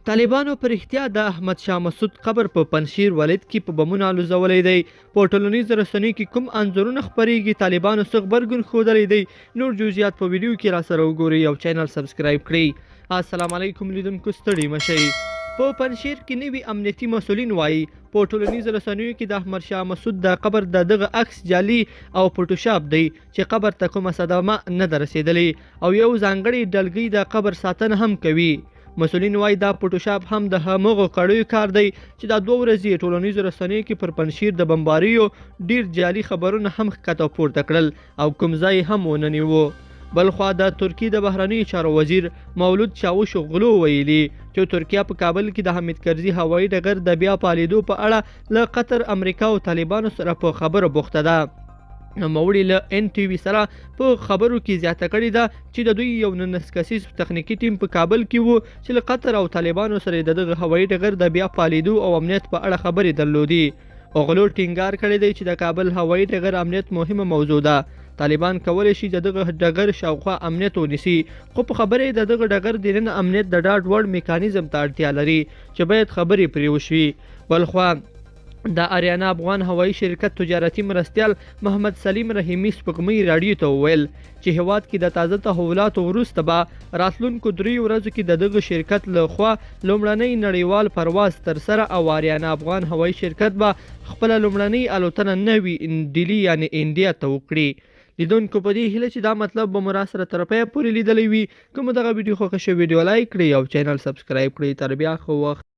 طالبانو پر احتیا د احمد شاه مسعود قبر په پنشیر ولید کې په بمونو الوزولی دی. په ټولنیزو رسنیو کې کوم انځورونه خپریږي طالبانو څه غبرګون ښودلی دی. نور جزئیات په ویډیو کې راسره وګورئ او چینل سبسکرایب کړئ. السلام علیکم لیدونکو، ستړي مشئ. په پنشیر کې نوي امنیتي مسؤلین وایي په ټولنیزو رسنیو کې د احمد شاه مسعود د قبر د دغه عکس جعلي او فوټوشاپ دی چې قبر ته کومه صدمه نه ده رسېدلې او یو ځانګړی ډلګۍ د قبر ساتنه هم کوي. مسؤلین وایي دا فوټوشاپ هم د همغو کړیو کار دی چې دا 2 ورځې ټولنیزو رسنیو کې پر پنشیر د بمباریو ډیر جعلي خبرونه هم ښکته پورته کړل او کوم ځای هم ونه نیو. بلخوا د ترکیې د بهرنیو چارو وزیر مولود چاوشوغلو ویلي چې ترکیه په کابل کې د حامد کرزي هوایي ډګر د بیا پالیدو په اړه له قطر، امریکا او طالبانو سره په خبرو بوخته ده. نوموړي له NTV سره په خبرو کې زیاته کړې ده چې د دوی یو 19 کسیز تخنیکي ټیم په کابل کې وو چې له قطر او طالبانو سره د دغه هوایي ډګر د بیا پالیدو او امنیت په اړه خبرې درلودي. اوغلو ټینګار کړی دی چې د کابل هوایي ډګر امنیت مهمه موضوع ده. طالبان کولی شي د دغه ډګر شاوخوا امنیت ونیسي، خو په خبرې د دغه ډګر دننه امنیت د ډاډ وړ میکانیزم ته اړتیا لري چې باید خبرې پرې وشي. بلخوا د آریانا افغان هوایي شرکت تجارتي مرستیال محمد سلیم رحیمي سپوږمۍ راډیو ته وویل چې هیواد کې د تازه تحولاتو وروسته به راتلونکو 3 ورځو کې د دغه شرکت له خوا لومړنی نړیوال پرواز ترسره او آریانا افغان هوایي شرکت به خپله لومړنۍ الوتنه نوي ډیلي یعنې انډیا ته وکړي. لیدونکو په دې هیله چې دا مطلب به مو راسره تر پایه پورې لیدلی وي. که مو دغه ویډیو خوښه شوې ویډیو لایک کړئ او چینل سبسکرایب کړئ. تر بیا ښه وخت.